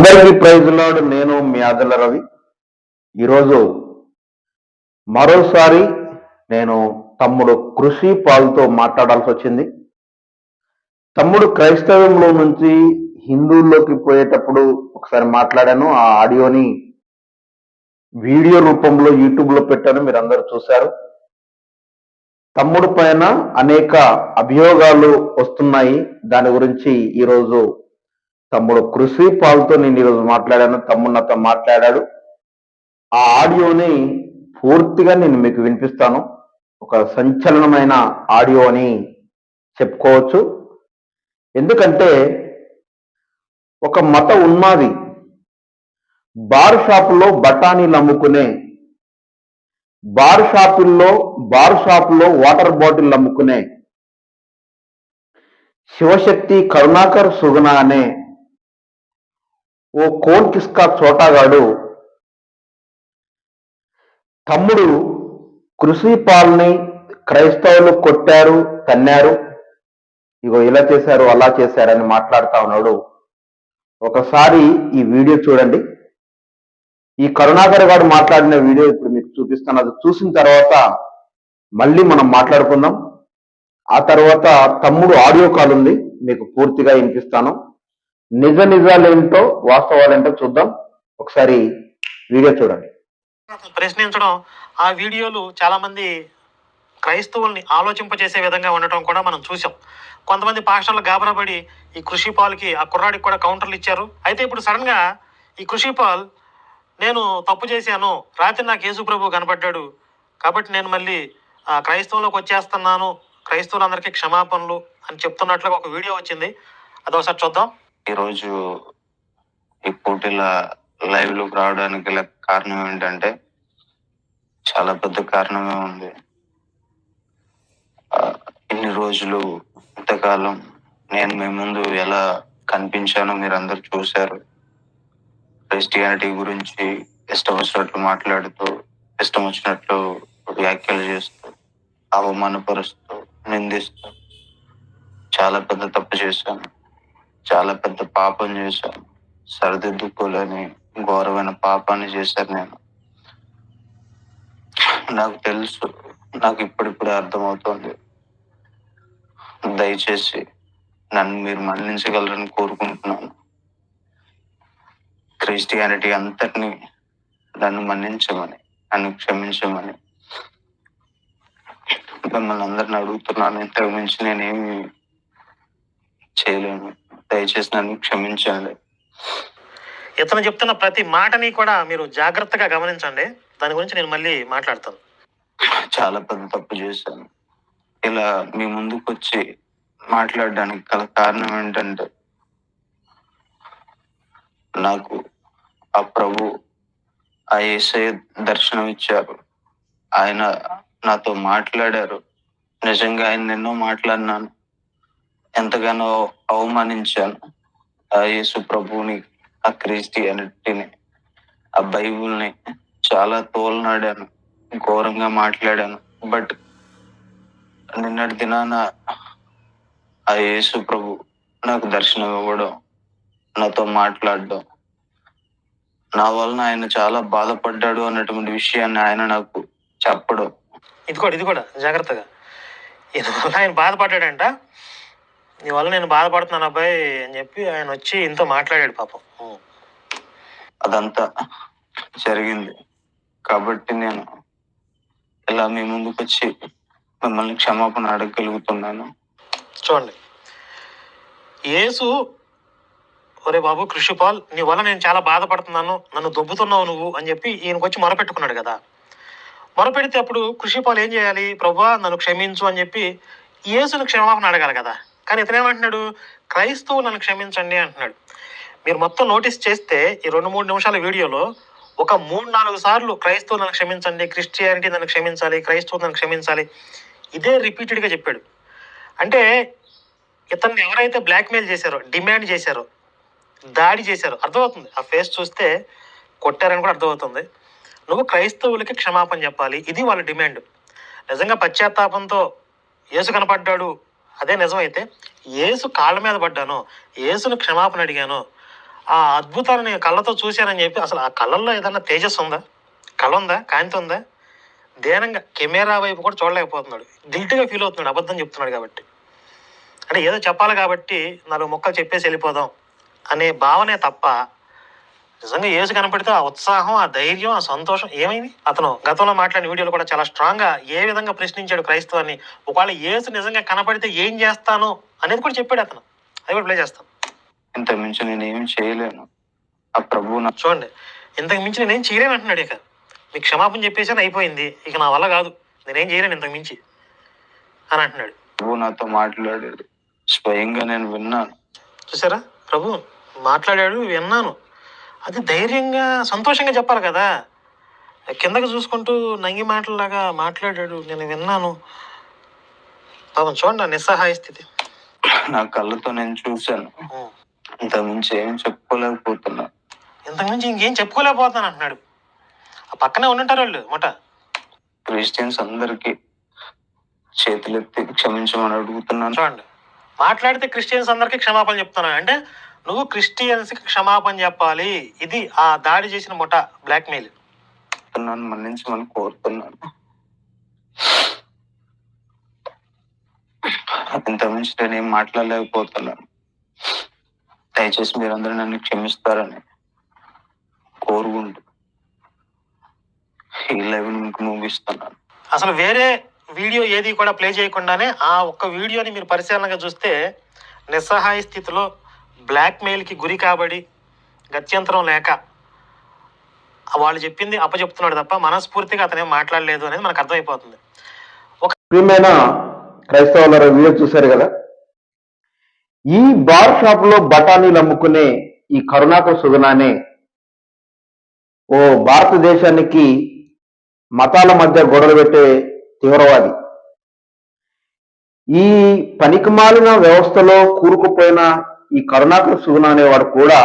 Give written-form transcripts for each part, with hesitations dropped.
అందరికీ praise lord. నేను మీ ఆదల రవి. ఈరోజు మరోసారి నేను తమ్ముడు కృషి పాల్తో మాట్లాడాల్సి వచ్చింది. తమ్ముడు క్రైస్తవంలో నుంచి హిందువుల్లోకి పోయేటప్పుడు ఒకసారి మాట్లాడాను. ఆ ఆడియోని వీడియో రూపంలో యూట్యూబ్లో పెట్టాను, మీరు అందరూ చూశారు. తమ్ముడు పైన అనేక అభియోగాలు వస్తున్నాయి. దాని గురించి ఈరోజు తమ్ముడు కృషి పాల్తో నేను ఈరోజు మాట్లాడాను. తమ్ముడు నాతో మాట్లాడాడు. ఆ ఆడియోని పూర్తిగా నేను మీకు వినిపిస్తాను. ఒక సంచలనమైన ఆడియో అని చెప్పుకోవచ్చు. ఎందుకంటే ఒక మత ఉన్మాది బార్ షాపులో బఠానీలు అమ్ముకునే, బార్ షాపుల్లో వాటర్ బాటిల్ అమ్ముకునే శివశక్తి కరుణాకర్ సుగుణ అనే ఓ కోన్ కిస్కా చోటాగాడు తమ్ముడు కృషి పాల్ని క్రైస్తవులు కొట్టారు, తన్నారు, ఇగో ఇలా చేశారు అలా చేశారని మాట్లాడుతా ఉన్నాడు. ఒకసారి ఈ వీడియో చూడండి. ఈ కరుణాకర్ గారు మాట్లాడిన వీడియో ఇప్పుడు మీకు చూపిస్తాను. అది చూసిన తర్వాత మళ్ళీ మనం మాట్లాడుకుందాం. ఆ తర్వాత తమ్ముడు ఆడియో కాల్ ఉంది, మీకు పూర్తిగా వినిపిస్తాను. నిజాలేంటో వాస్తవాలేంటో చూద్దాం. ఒకసారి వీడియో చూడండి. ప్రశ్నించడం, ఆ వీడియోలు చాలా మంది క్రైస్తవుల్ని ఆలోచింపజేసే విధంగా ఉండటం కూడా మనం చూసాం. కొంతమంది పాస్టర్లు గాబరాపడి ఈ కృషి పాల్కి, ఆ కుర్రాడికి కూడా కౌంటర్లు ఇచ్చారు. అయితే ఇప్పుడు సడన్ గా ఈ కృషి పాల్, నేను తప్పు చేశాను, రాత్రి నాకు యేసు ప్రభు కనపడ్డాడు కాబట్టి నేను మళ్ళీ క్రైస్తవంలోకి వచ్చేస్తున్నాను, క్రైస్తవులందరికీ క్షమాపణలు అని చెప్తున్నట్లుగా ఒక వీడియో వచ్చింది. అది ఒకసారి చూద్దాం. ఈరోజు ఈ పోటీల లైవ్ లోకి రావడానికి గల కారణం ఏంటంటే చాలా పెద్ద కారణమే ఉంది. ఇన్ని రోజులు, ఇంతకాలం నేను మీ ముందు ఎలా కనిపించానో మీరు అందరు చూశారు. క్రిస్టియానిటీ గురించి ఇష్టం వచ్చినట్లు మాట్లాడుతూ, ఇష్టం వచ్చినట్లు వ్యాఖ్యలు చేస్తూ, అవమానపరుస్తూ, నిందిస్తూ చాలా పెద్ద తప్పు చేశాను, చాలా పెద్ద పాపం చేశాను. సరిదిద్దుకోలేని ఘోరమైన పాపాన్ని చేశాను నేను. నాకు తెలుసు, నాకు ఇప్పుడిప్పుడే అర్థమవుతుంది. దయచేసి నన్ను మీరు మన్నించగలరని కోరుకుంటున్నాను. క్రిస్టియానిటీ అంతటినీ నన్ను మన్నించమని, నన్ను క్షమించమని మిమ్మల్ని అందరిని అడుగుతున్నాను. ఇంతకు మించి నేనేమి చేయలేను. దయచేసి నన్ను క్షమించండి. ఇతను చెప్తున్న ప్రతి మాటని కూడా మీరు జాగ్రత్తగా గమనించండి. దాని గురించి నేను మళ్ళీ మాట్లాడతాను. చాలా పెద్ద తప్పు చేశాను. ఇలా మీ ముందుకు వచ్చి మాట్లాడడానికి గల కారణం ఏంటంటే, నాకు ఆ ప్రభు, ఆ యేసయ్య దర్శనం ఇచ్చారు. ఆయన నాతో మాట్లాడారు. నిజంగా ఆయన ఎన్నో మాట్లాడినాను, ఎంతగానో అవమానించాను ఆ యేసు ప్రభువుని, ఆ క్రిస్టియానిటీని, ఆ బైబుల్ని చాలా తోలనాడాను, ఘోరంగా మాట్లాడాను. బట్ నిన్నటి దినాన ఆ యేసు ప్రభు నాకు దర్శనం ఇవ్వడం, నాతో మాట్లాడడం, నా వలన ఆయన చాలా బాధపడ్డాడు అన్నటువంటి విషయాన్ని ఆయన నాకు చెప్పడం. ఇది కూడా జాగ్రత్తగా, ఇందువల్ల ఆయన బాధపడ్డాడంట. నీ వల్ల నేను బాధపడుతున్నాను అబ్బాయి అని చెప్పి ఆయన వచ్చి ఇంతో మాట్లాడాడు పాపం. అదంతా జరిగింది కాబట్టి నేను ఇలా మీ ముందుకు వచ్చి మిమ్మల్ని క్షమాపణ అడగగలుగుతున్నాను. చూడండి, యేసు, ఒరే బాబు కృషిపాల్, నీ వల్ల నేను చాలా బాధపడుతున్నాను, నన్ను దొబ్బుతున్నావు నువ్వు అని చెప్పి ఈయనకు వచ్చి మొరపెట్టుకున్నాడు కదా. మొరపెడితే అప్పుడు కృషిపాల్ ఏం చేయాలి? ప్రభువా నన్ను క్షమించు అని చెప్పి యేసును క్షమాపణ అడగాలి కదా. కానీ ఇతనేమంటున్నాడు? క్రైస్తవులు నన్ను క్షమించండి అంటున్నాడు. మీరు మొత్తం నోటీస్ చేస్తే ఈ 2-3 నిమిషాల వీడియోలో ఒక 3-4 సార్లు క్రైస్తవులు నన్ను క్షమించండి, క్రిస్టియానిటీ నన్ను క్షమించాలి, క్రైస్తవులు నన్ను క్షమించాలి, ఇదే రిపీటెడ్గా చెప్పాడు. అంటే ఇతన్ని ఎవరైతే బ్లాక్మెయిల్ చేశారో, డిమాండ్ చేశారో, దాడి చేశారో అర్థమవుతుంది. ఆ ఫేస్ చూస్తే కొట్టారని కూడా అర్థమవుతుంది. నువ్వు క్రైస్తవులకి క్షమాపణ చెప్పాలి, ఇది వాళ్ళ డిమాండ్. నిజంగా పశ్చాత్తాపంతో యేసు కనపడ్డాడు, అదే నిజమైతే యేసు కాళ్ళ మీద పడ్డాను, యేసును క్షమాపణ అడిగాను, ఆ అద్భుతాన్ని నేను కళ్ళతో చూశానని చెప్పి, అసలు ఆ కళ్ళల్లో ఏదన్నా తేజస్సు ఉందా, కళ ఉందా, కాంతి ఉందా? ధ్యానంగా కెమెరా వైపు కూడా చూడలేకపోతున్నాడు. గిల్టీగా ఫీల్ అవుతున్నాడు అబద్ధం చెప్తున్నాడు కాబట్టి. అంటే ఏదో చెప్పాలి కాబట్టి 4 ముక్కలు చెప్పేసి వెళ్ళిపోదాం అనే భావనే తప్ప, నిజంగా యేసు కనపడితే ఆ ఉత్సాహం, ఆ ధైర్యం, ఆ సంతోషం ఏమైంది? అతను గతంలో మాట్లాడిన వీడియోలు కూడా చాలా స్ట్రాంగ్ గా ఏ విధంగా ప్రశ్నించాడు క్రైస్తవాన్ని. ఒకవేళ యేసు నిజంగా కనపడితే ఏం చేస్తాను అనేది కూడా చెప్పాడు అతను. అది కూడా ప్లే చేస్తాను. ఇంత మించి నేను ఏం చేయలేను. ఆ ప్రభువు నా చూడండి, ఇంతకు మించి నేనేం చేయలేను అంటున్నాడు. ఇక మీకు క్షమాపణ చెప్పేసాను, అయిపోయింది, ఇక నా వల్ల కాదు, నేనేం చేయలేను ఇంతకు మించి అని అంటున్నాడు. ప్రభువు నాతో మాట్లాడాడు, స్వయంగా నేను విన్నాను. చూసారా, ప్రభు మాట్లాడాడు, విన్నాను. అది ధైర్యంగా సంతోషంగా చెప్పాలి కదా. కిందకి చూసుకుంటూ నంగి మాటలలాగా మాట్లాడాడు, నేను విన్నాను. పాపం చూడండి ఆ నిస్సహాయ స్థితి. నా కళ్ళతో నేను చూశాను. ఇంత మించి ఏం చెప్పుకోలేకపోతున్నా. ఇంతకు మించి ఇంకేం చెప్పుకోలేకపోతాను అంటున్నాడు. ఆ పక్కనే ఉండుంటారు వాళ్ళు మొట. క్రిస్టియన్స్ అందరికి చేతులెత్తి క్షమించమని అడుగుతున్నాను. చూడండి, మాట్లాడితే క్రిస్టియన్స్ అందరికీ క్షమాపణ చెప్తున్నాను అంటే, నువ్వు క్రిస్టియన్స్ కి క్షమాపణ చెప్పాలి. ఇది ఆ దాడి చేసిన మొట బ్లాక్ మెయిల్. మన్నించమని కోరుతున్నాను. ఇంత మించి నేను ఏం మాట్లాడలేకపోతున్నాను. దయచేసి మీరందరూ నన్ను క్షమిస్తారని కోరుకుంటూ ఈ లైవ్ మీకు ముగిస్తున్నాను. అసలు వేరే వీడియో ఏది కూడా ప్లే చేయకుండానే ఆ ఒక్క వీడియోని మీరు పరిశీలనగా చూస్తే, నిస్సహాయ స్థితిలో బ్లాక్ మెయిల్కి గురి కాబడి గత్యంతరం లేక వాళ్ళు చెప్పింది అప్పచెప్తున్నాడు తప్ప మనస్ఫూర్తిగా అతనేం మాట్లాడలేదు అనేది మనకు అర్థమైపోతుంది. ప్రియమైన క్రైస్తవుల వీడియో చూశారు కదా. ఈ బార్ షాప్ లో బఠానీలు అమ్ముకునే ఈ కరుణాకర్ సుగుణానే ఓ భారతదేశానికి మతాల మధ్య గొడవలు పెట్టే తీవ్రవాది. ఈ పనికిమాలిన వ్యవస్థలో కూరుకుపోయిన ఈ కరుణాకర్ సుగుణ అనేవాడు కూడా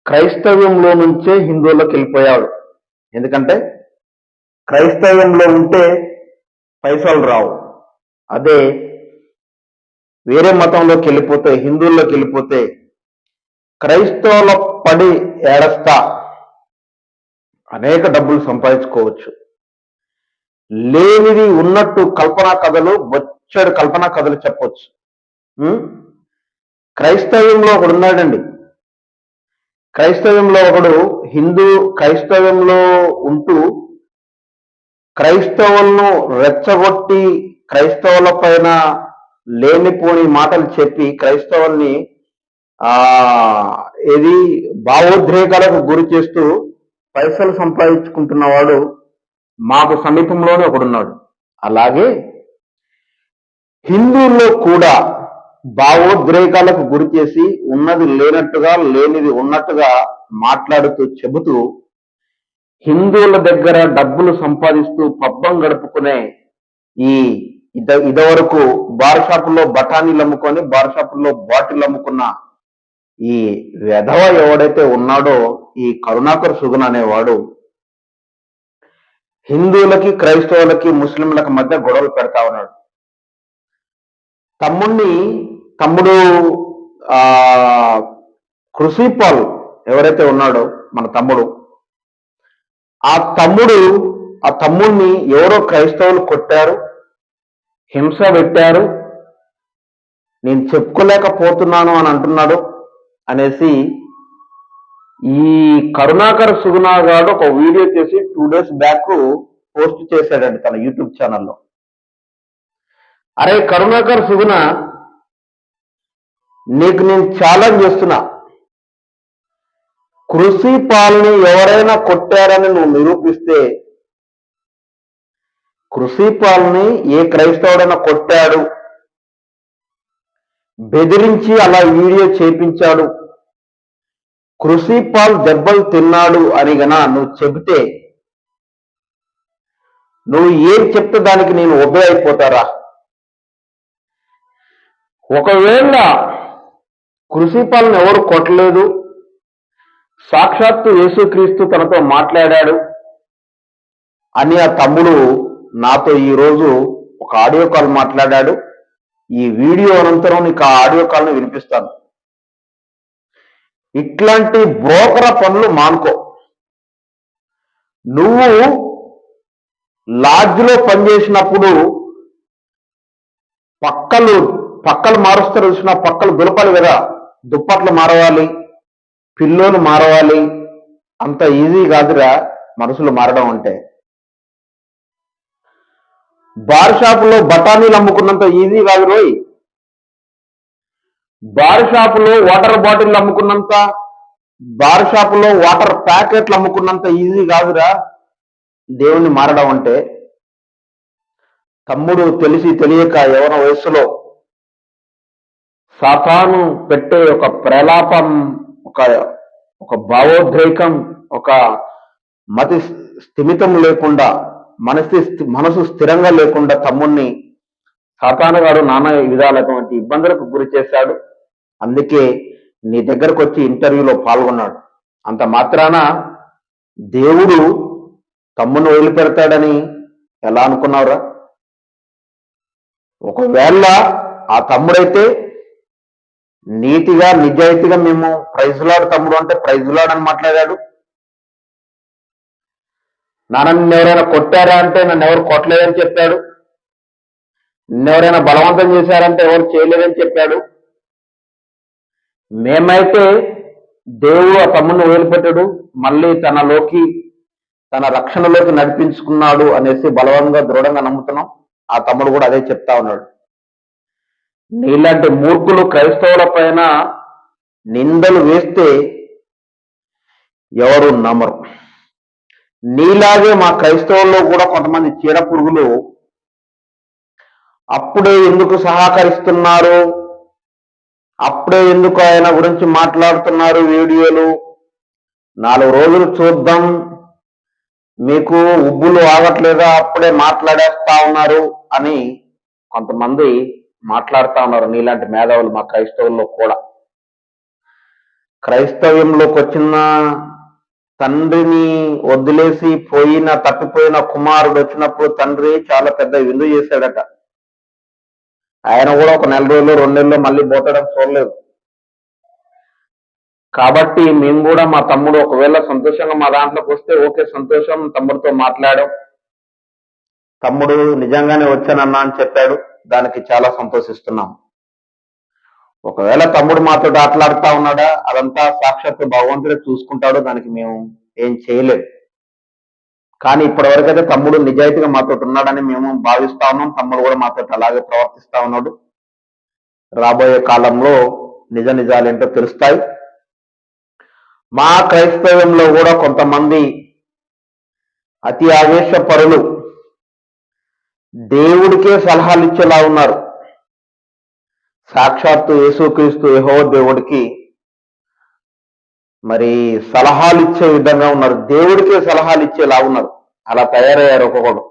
క్రైస్తవ్యంలో నుంచే హిందువుల్లోకి వెళ్ళిపోయాడు. ఎందుకంటే క్రైస్తవ్యంలో ఉంటే పైసలు రావు, అదే వేరే మతంలోకి వెళ్ళిపోతే, హిందువుల్లోకి వెళ్ళిపోతే క్రైస్తవుల పడి ఏడస్తా అనేక డబ్బులు సంపాదించుకోవచ్చు. లేనిది ఉన్నట్టు కల్పనా కథలు, బొచ్చడు కల్పనా కథలు చెప్పవచ్చు. క్రైస్తవ్యంలో ఒకడు ఉన్నాడండి. క్రైస్తవ్యంలో ఒకడు క్రైస్తవ్యంలో ఉంటూ క్రైస్తవులను రెచ్చగొట్టి క్రైస్తవుల పైన లేనిపోని మాటలు చెప్పి క్రైస్తవుల్ని ఏది భావోద్రేకాలకు గురి చేస్తూ పైసలు సంపాదించుకుంటున్నవాడు మాకు సమీపంలోనే ఒకడున్నాడు. అలాగే హిందువుల్లో కూడా భావోద్రేకాలకు గురి చేసి ఉన్నది లేనట్టుగా, లేనిది ఉన్నట్టుగా మాట్లాడుతూ చెబుతూ హిందువుల దగ్గర డబ్బులు సంపాదిస్తూ పబ్బం గడుపుకునే ఈ ఇదివరకు బార్ షాపుల్లో బఠానీలు అమ్ముకొని బార్ షాపుల్లో బాటిల్ అమ్ముకున్న ఈ వెధవ ఎవడైతే ఉన్నాడో ఈ కరుణాకర్ సుగుణ అనేవాడు హిందువులకి, క్రైస్తవులకి, ముస్లింలకి మధ్య గొడవలు పెడతా ఉన్నాడు. తమ్ముడు కృషిపాల్ ఎవరైతే ఉన్నాడో మన తమ్ముడు, ఆ తమ్ముడిని ఎవరో క్రైస్తవులు కొట్టారు, హింస పెట్టారు, నేను చెప్పుకోలేకపోతున్నాను అని అంటున్నాడు అనేసి ఈ కరుణాకర్ సుగుణ గారు ఒక వీడియో చేసి 2 days బ్యాక్ పోస్ట్ చేశాడండి తన యూట్యూబ్ ఛానల్లో. అరే కరుణాకర్ సుగుణ, నీకు నేను ఛాలెంజ్ చేస్తున్నా, కృషిపాల్ని ఎవరైనా కొట్టారని నువ్వు నిరూపిస్తే, కృషిపాల్ని ఏ క్రైస్తవుడైనా కొట్టాడు, బెదిరించి అలా వీడియో చేపించాడు, కృషిపాల్ దెబ్బలు తిన్నాడు అని గనా నువ్వు చెబితే, నువ్వు ఏం చెప్తే దానికి నేను ఒబే అయిపోతారా? ఒకవేళ కృషిపాల్ని ఎవరు కొట్టలేదు, సాక్షాత్తు యేసుక్రీస్తు తనతో మాట్లాడాడు అని ఆ తమ్ముడు నాతో ఈరోజు ఒక ఆడియో కాల్ మాట్లాడాడు. ఈ వీడియో అనంతరం నీకు ఆ ఆడియో కాల్ని వినిపిస్తాను. ఇట్లాంటి బ్రోకర పనులు మానుకో. నువ్వు లాడ్జ్లో పనిచేసినప్పుడు పక్కలు పక్కలు మారుస్తారు చూసిన, పక్కలు దులపాలి కదా, దుప్పట్లు మారవాలి, పిల్లోలు మారవాలి. అంత ఈజీ కాదురా మనుషులు మారడం అంటే. బార్ షాపులో బఠానీలు అమ్ముకున్నంత ఈజీ కాదు రోయ్. బార్ షాపులో వాటర్ బాటిల్ అమ్ముకున్నంత, బార్ షాపులో వాటర్ ప్యాకెట్లు అమ్ముకున్నంత ఈజీ కాదురా దేవుణ్ణి మారడం అంటే. తమ్ముడు తెలిసి తెలియక యవన వయస్సులో సాతాను పెట్టే ఒక ప్రలాపం, ఒక ఒక భావోద్రేకం, ఒక మతి స్థిమితం లేకుండా, మనసు స్థిరంగా లేకుండా తమ్ముణ్ణి సాతాను గారు నానా విధాలైనటువంటి ఇబ్బందులకు గురి చేశాడు. అందుకే నీ దగ్గరకు వచ్చి ఇంటర్వ్యూలో పాల్గొన్నాడు. అంత మాత్రాన దేవుడు తమ్ముని వదిలిపెడతాడని ఎలా అనుకున్నావురా? ఒకవేళ ఆ తమ్ముడైతే నీతిగా నిజాయితీగా మేము ప్రైజులాడు తమ్ముడు అంటే ప్రైజులాడు అని మాట్లాడాడు. నన్ను ఎవరైనా కొట్టారా అంటే నన్ను ఎవరు కొట్టలేదని చెప్పాడు. నిన్నెవరైనా బలవంతం చేశారంటే ఎవరు చేయలేదని చెప్పాడు. మేమైతే దేవుడు ఆ తమ్ముడిని వదిలిపెట్టాడు, మళ్ళీ తన రక్షణలోకి నడిపించుకున్నాడు అనేసి బలవంతంగా దృఢంగా నమ్ముతున్నాం. ఆ తమ్ముడు కూడా అదే చెప్తా ఉన్నాడు. నీలాంటి మూర్ఖులు క్రైస్తవుల పైన నిందలు వేస్తే ఎవరు నమ్మరు. నీలాగే మా క్రైస్తవుల్లో కూడా కొంతమంది చీడ పురుగులు అప్పుడే ఎందుకు సహకరిస్తున్నారు, అప్పుడే ఎందుకు ఆయన గురించి మాట్లాడుతున్నారు వీడియోలు, 4 రోజులు చూద్దాం, మీకు ఉబ్బులు ఆగట్లేదా, అప్పుడే మాట్లాడేస్తా ఉన్నారు అని కొంతమంది మాట్లాడుతా ఉన్నారు. నీలాంటి మేధావులు మా క్రైస్తవుల్లో కూడా. క్రైస్తవ్యంలోకి వచ్చిన తండ్రిని వదిలేసి తప్పిపోయిన కుమారుడు వచ్చినప్పుడు తండ్రి చాలా పెద్ద విందు చేశాడట. ఆయన కూడా ఒక 4 రోజులు 2 నెలల్లో మళ్ళీ పోతాడని చూడలేదు. కాబట్టి మేము కూడా మా తమ్ముడు ఒకవేళ సంతోషంగా మా దాంట్లోకి వస్తే ఓకే, సంతోషం, తమ్ముడితో మాట్లాడాం, తమ్ముడు నిజంగానే వచ్చానన్నా అని చెప్పాడు, దానికి చాలా సంతోషిస్తున్నాం. ఒకవేళ తమ్ముడు మాతో ఆటలాడుతా ఉన్నాడా, అదంతా సాక్షాత్తు భగవంతుడే చూసుకుంటాడు, దానికి మేము ఏం చేయలేము. కానీ ఇప్పటివరకైతే తమ్ముడు నిజాయితీగా మాతో ఉన్నాడని మేము భావిస్తా ఉన్నాం. తమ్ముడు కూడా మాతో అలాగే ప్రవర్తిస్తా ఉన్నాడు. రాబోయే కాలంలో నిజాలేంటో తెలుస్తాయి. మా క్రైస్తవ్యంలో కూడా కొంతమంది అతి ఆవేశపరులు దేవుడికే సలహాలు ఇచ్చేలా ఉన్నారు. సాక్షాత్తు యేసుక్రీస్తు యెహోవా దేవుడికి మరి సలహాలు ఇచ్చే విధంగా ఉన్నారు. దేవుడికే సలహాలు ఇచ్చేలా ఉన్నారు. అలా తయారయ్యారు ఒక్కొక్కడు.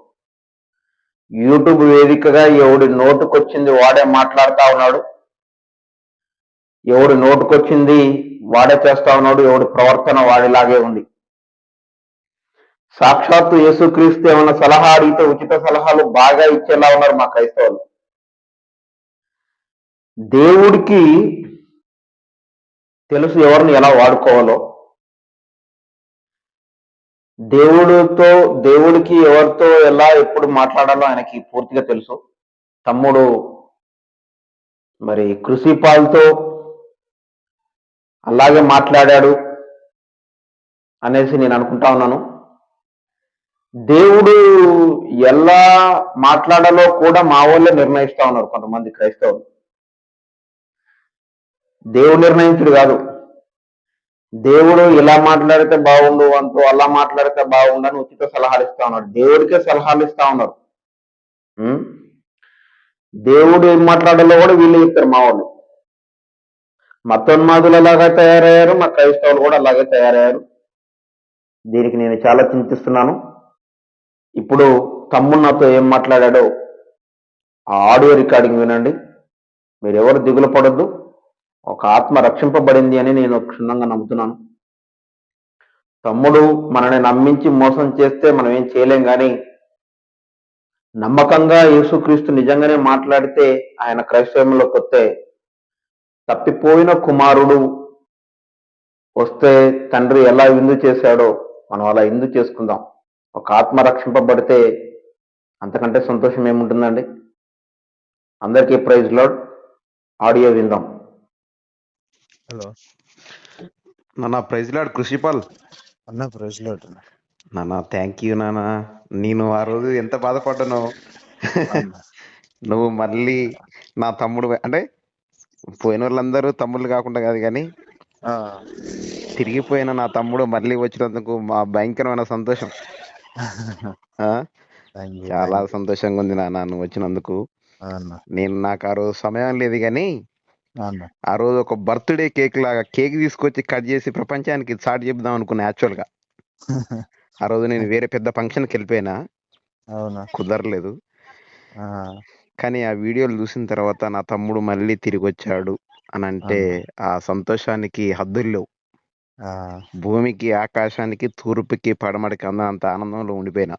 యూట్యూబ్ వేదికగా ఎవడి నోటుకొచ్చింది వాడే మాట్లాడుతా ఉన్నాడు, ఎవడి నోటుకొచ్చింది వాడే చేస్తా ఉన్నాడు, ఎవడి ప్రవర్తన వాడిలాగే ఉంది. సాక్షాత్తు యేసుక్రీస్తు ఏమన్నా సలహా అడిగితే ఉచిత సలహాలు బాగా ఇచ్చేలా ఉన్నారు మా క్రైస్తవులు. దేవుడికి తెలుసు ఎవరిని ఎలా వాడుకోవాలో. దేవుడికి ఎవరితో ఎలా ఎప్పుడు మాట్లాడాలో ఆయనకి పూర్తిగా తెలుసు. తమ్ముడు మరి కృషిపాల్తో అలాగే మాట్లాడాడు అనేసి నేను అనుకుంటా ఉన్నాను. దేవుడు ఎలా మాట్లాడాలో కూడా మా వాళ్ళే నిర్ణయిస్తా ఉన్నారు కొంతమంది క్రైస్తవులు. దేవుడు నిర్ణయించుడు కాదు. దేవుడు ఇలా మాట్లాడితే బాగుండు అంటూ అలా మాట్లాడితే బాగుండు అని ఉచిత సలహాలు ఇస్తా ఉన్నాడు. దేవుడికే సలహాలు ఇస్తా ఉన్నారు. దేవుడు ఏం మాట్లాడాలో కూడా వీళ్ళు చెప్తారు మా వాళ్ళు. మతోన్మాదులు అలాగే తయారయ్యారు, మా క్రైస్తవులు కూడా అలాగే తయారయ్యారు. దీనికి నేను చాలా చింతిస్తున్నాను. ఇప్పుడు తమ్ముడు నాతో ఏం మాట్లాడాడో ఆ ఆడియో రికార్డింగ్ వినండి. మీరు ఎవరు దిగులు పడొద్దు. ఒక ఆత్మ రక్షింపబడింది అని నేను క్షుణ్ణంగా నమ్ముతున్నాను. తమ్ముడు మనని నమ్మించి మోసం చేస్తే మనం ఏం చేయలేం, కానీ నమ్మకంగా యేసుక్రీస్తు నిజంగానే మాట్లాడితే, ఆయన క్రైస్తవంలోకి వస్తే తప్పిపోయిన కుమారుడు వస్తే తండ్రి ఎలా విందు చేశాడో మనం అలా విందు చేసుకుందాం. ఒక ఆత్మ రక్షింపబడితే అంతకంటే సంతోషం ఏముంటుందండి? అందరికీ ప్రైజ్ లార్డ్. ఆడియో విందాం. హలో నాన్న ప్రైజ్ లార్డ్ కృషిపాల్. అన్న, ప్రైజ్ లార్డ్ అన్న. నాన్న థ్యాంక్ యూ నాన్న. నేను ఆ రోజు ఎంత బాధపడ్డానో. అన్న. నువ్వు మళ్ళీ నా తమ్ముడు అంటే పోయిన వాళ్ళందరూ తమ్ముళ్ళు కాకుండా కాదు కానీ ఆ, తిరిగిపోయిన నా తమ్ముడు మళ్ళీ వచ్చినందుకు మా భయంకరమైన సంతోషం. ఆ థ్యాంక్ యూ, చాలా థ్యాంక్ యూ. సంతోషంగా ఉంది నాన్న నువ్వు వచ్చినందుకు. అన్న, నాకు ఆ రోజు సమయం లేదు కానీ అన్న. ఆ రోజు ఒక బర్త్డే కేక్ లాగా కేక్ తీసుకొచ్చి కట్ చేసి ప్రపంచానికి చాటి చెప్దాం అనుకున్నా యాక్చువల్ గా. ఆ రోజు నేను వేరే పెద్ద ఫంక్షన్కి వెళ్ళిపోయినా, అవునా? కుదరలేదు. ఆ, కానీ ఆ వీడియోలు చూసిన తర్వాత నా తమ్ముడు మళ్ళీ తిరిగి వచ్చాడు అని అంటే ఆ సంతోషానికి హద్దులు లేవు. ఆ, భూమికి ఆకాశానికి తూర్పుకి పడమటికి అంత ఆనందంలో ఉండిపోయినా.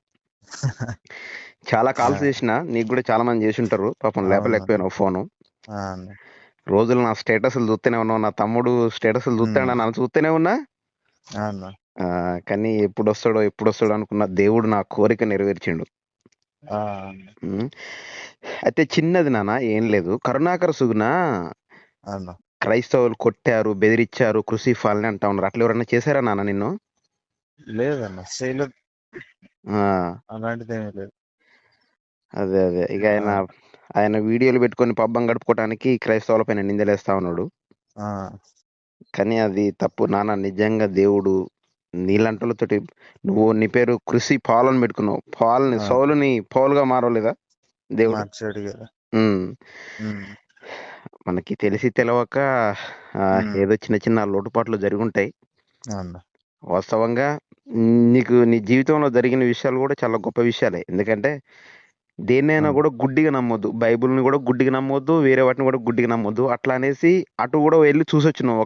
చాలా కాల్స్ చేసిన, నీకు కూడా చాలా మంది చేసి ఉంటారు పాపం, లేపలేకపోయినావు ఫోను. ఆ, అన్న. రోజులు నా స్టేటస్లు చూస్తూనే ఉన్నావు, నా తమ్ముడు స్టేటస్లు చూస్తాడు నన్ను చూస్తూనే ఉన్నా. అన్న. కానీ ఎప్పుడు వస్తాడో అనుకున్న దేవుడు నా కోరిక నెరవేర్చిండు. ఆ, ఉమ్. అయితే చిన్నది నాన్న, ఏం లేదు. కరుణాకర సుగుణ అన్న. క్రైస్తవులు కొట్టారు, బెదిరించారు, క్రూసిఫాల్ని అంటా ఉన్నారు. అట్లా ఎవరన్నా చేశారా నాన్న నిన్ను? లేదన్న, చేయలేదు. ఆ, అలాంటిది ఏమీ లేదు. అదే ఇక ఆయన వీడియోలు పెట్టుకొని పబ్బం గడుపుకోవడానికి క్రైస్తవుల పైన నిందలేస్తా ఉన్నాడు. ఆ, కానీ అది తప్పు నాన్న. నిజంగా దేవుడు నీళ్ళంటలతోటి నువ్వు నీ పేరు కృషి పాల్ అని పెట్టుకున్నావు. పాల్ని సౌలుని పౌలుగా మారలేదా దేవుడు? మార్చాడు కదా. ఉమ్. మనకి తెలిసి తెలవక ఏదో చిన్న చిన్న లోటుపాట్లు జరిగి ఉంటాయి. అన్న. వాస్తవంగా నీకు నీ జీవితంలో జరిగిన విషయాలు కూడా చాలా గొప్ప విషయాలే. ఎందుకంటే దేన్నైనా కూడా గుడ్డిగా నమ్మొద్దు, బైబిల్ని కూడా గుడ్డిగా నమ్మొద్దు, వేరే వాటిని కూడా గుడ్డిగా నమ్మొద్దు. అట్లా అనేసి అటు కూడా వెళ్ళి చూసొచ్చినావు,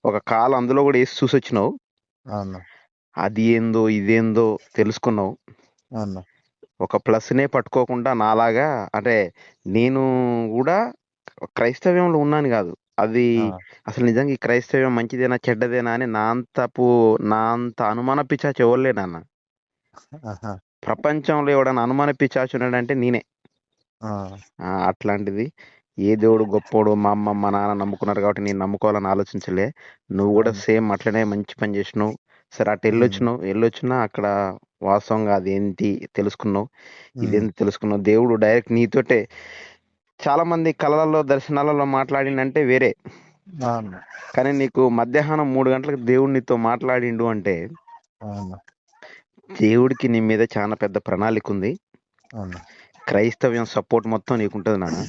ఒక కాలు అందులో కూడా వేసి చూసొచ్చినావు. అన్న. అది ఏందో ఇదేందో తెలుసుకున్నావు. అన్న. ఒక ప్లస్నే పట్టుకోకుండా నాలాగా, అంటే నేను కూడా క్రైస్తవ్యంలో ఉన్నాను కాదు, అది అసలు నిజంగా ఈ క్రైస్తవ్యం మంచిదేనా చెడ్డదేనా అని నా అంత అనుమాన పిచ్చాచి ఎవరులేనన్న. ఆహా. ప్రపంచంలో ఎవడన్నా అనుమాన పిచ్చాచి ఉన్నాడంటే నేనే. అట్లాంటిది ఏ దేవుడు గొప్పోడు, మా అమ్మ మా నాన్న నమ్ముకున్నారు కాబట్టి నేను నమ్ముకోవాలని ఆలోచించలే. నువ్వు కూడా సేమ్ అట్లనే మంచి పని చేసినావు. సరే అటు వెళ్ళొచ్చినా అక్కడ వాస్తవంగా అదేంటి తెలుసుకున్నావు, ఇదేంటి తెలుసుకున్నావు. దేవుడు డైరెక్ట్ నీతోటే చాలా మంది కళలలో దర్శనాలలో మాట్లాడిండంటే వేరే, కానీ నీకు మధ్యాహ్నం 3 గంటలకు దేవుడు నీతో మాట్లాడిండు అంటే దేవుడికి నీ మీద చాలా పెద్ద ప్రణాళిక ఉంది. క్రైస్తవ్యం సపోర్ట్ మొత్తం నీకుంటది నాన్న.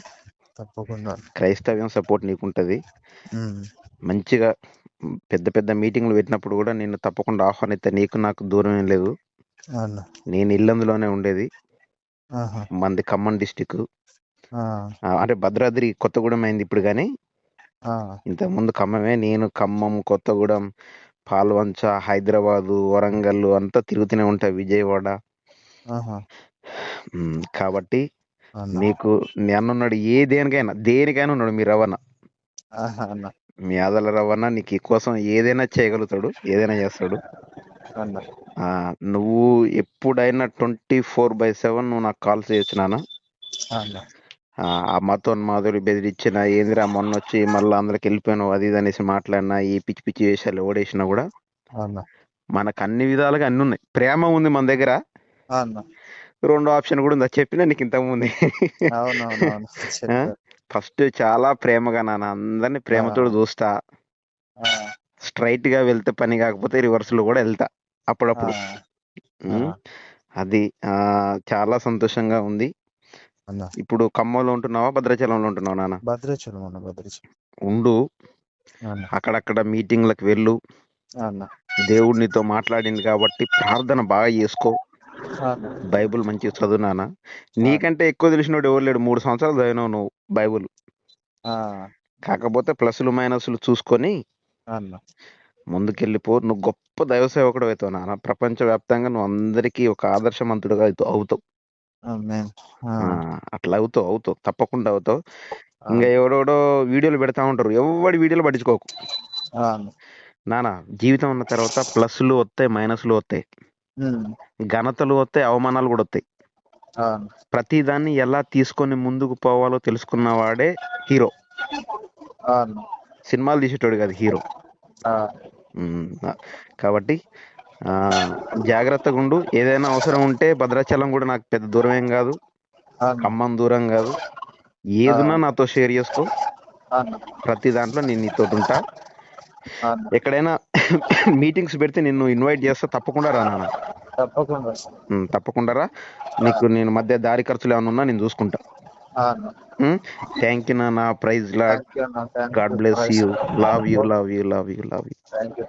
తప్పకుండా క్రైస్తవ్యం సపోర్ట్ నీకుంటది. మంచిగా పెద్ద పెద్ద మీటింగ్లు పెట్టినప్పుడు కూడా నిన్ను తప్పకుండా ఆహ్వానిస్తా. నీకు నాకు దూరం ఏం లేదు. నేను ఇల్లందులోనే ఉండేది. మంది ఖమ్మం డిస్టిక్, అంటే భద్రాద్రి కొత్తగూడెం అయింది ఇప్పుడు, కానీ ఇంతకుముందు ఖమ్మమే. నేను ఖమ్మం, కొత్తగూడెం, పాల్వంచ, హైదరాబాదు, వరంగల్ అంతా తిరుగుతూనే ఉంటా, విజయవాడ. కాబట్టి నీకు మీ అన్నున్నాడు, దేనికైనా ఉన్నాడు. మీ రవణ, మీ ఆదల రవణ నీకు కోసం ఏదైనా చేయగలుగుతాడు, ఏదైనా చేస్తాడు. నువ్వు ఎప్పుడైనా 24/7 నువ్వు నాకు కాల్ చేయొచ్చు నాన్న. ఆ మాధురి బెదిరించిన ఏందిరా మొన్న వచ్చి మళ్ళీ అందరికి వెళ్ళిపోయినావు అది ఇది అనేసి మాట్లాడినా, ఈ పిచ్చి పిచ్చి వేషాలు ఓడేసినా కూడా మనకు అన్ని విధాలుగా అన్ని ఉన్నాయి. ప్రేమ ఉంది మన దగ్గర. 2వ ఆప్షన్ కూడా ఉంది, అది చెప్పినా నీకు ఇంతకుముందు. ఫస్ట్ చాలా ప్రేమగా నాన్న, అందరినీ ప్రేమతో చూస్తా. స్ట్రైట్ గా వెళ్తే పని కాకపోతే రివర్స్ లో కూడా వెళ్తా అప్పుడప్పుడు. అది చాలా సంతోషంగా ఉంది. ఇప్పుడు ఖమ్మంలో ఉంటున్నావా, భద్రాచలంలో ఉంటున్నావా నాన్న? భద్రాచలం ఉండు. అక్కడక్కడ మీటింగ్లకు వెళ్ళు. దేవుడు నీతో మాట్లాడింది కాబట్టి ప్రార్థన బాగా చేసుకో. బైబుల్ మంచిగా చదువు నాన్న. నీకంటే ఎక్కువ తెలిసినోడు ఎవరు లేడు. 3 సంవత్సరాలు చదివినావు నువ్వు బైబుల్. కాకపోతే ప్లస్లు మైనస్లు చూసుకొని ముందుకెళ్ళిపో. నువ్వు గొప్ప దైవ సేవకుడు అవుతావు నాన్న. ప్రపంచవ్యాప్తంగా నువ్వు అందరికీ ఒక ఆదర్శవంతుడుగా అవుతావు. అట్లా అవుతావు, తప్పకుండా అవుతావు. ఇంకా ఎవడెవడో వీడియోలు పెడతా ఉంటారు, ఎవడి వీడియోలు పట్టించుకోకు. నానా జీవితం ఉన్న తర్వాత ప్లస్లు వస్తాయి, మైనస్లు వస్తాయి, ఉమ్, ఘనతలు వస్తాయి, అవమానాలు కూడా వస్తాయి. అవును ప్రతి దాన్ని ఎలా తీసుకొని ముందుకు పోవాలో తెలుసుకున్నవాడే హీరో. అవును సినిమాలు తీసేటోడు కాదు హీరో. ఆ, కాబట్టి జాగ్రత్తగా ఉండు. ఏదైనా అవసరం ఉంటే భద్రాచలం కూడా నాకు పెద్ద దూరం ఏం కాదు, అవును ఖమ్మం దూరం కాదు. ఏదున్నా నాతో షేర్ చేసుకో. అవును ప్రతి దాంట్లో నేను నీతో ఉంటా. అవును ఎక్కడైనా మీటింగ్స్ పెడితే నిన్ను ఇన్వైట్ చేస్తా, తప్పకుండా రా నాన్న. తప్పకుండా. తప్పకుండా రా. నీకు నేను మధ్య దారి ఖర్చులు ఏమైనా ఉన్నా నేను చూసుకుంటా. అవును థ్యాంక్ యూ నాన్న. Praise lord. థ్యాంక్ యూ అన్న, thank God you. Bless you. Love you, love you, love you, love you. Thank you.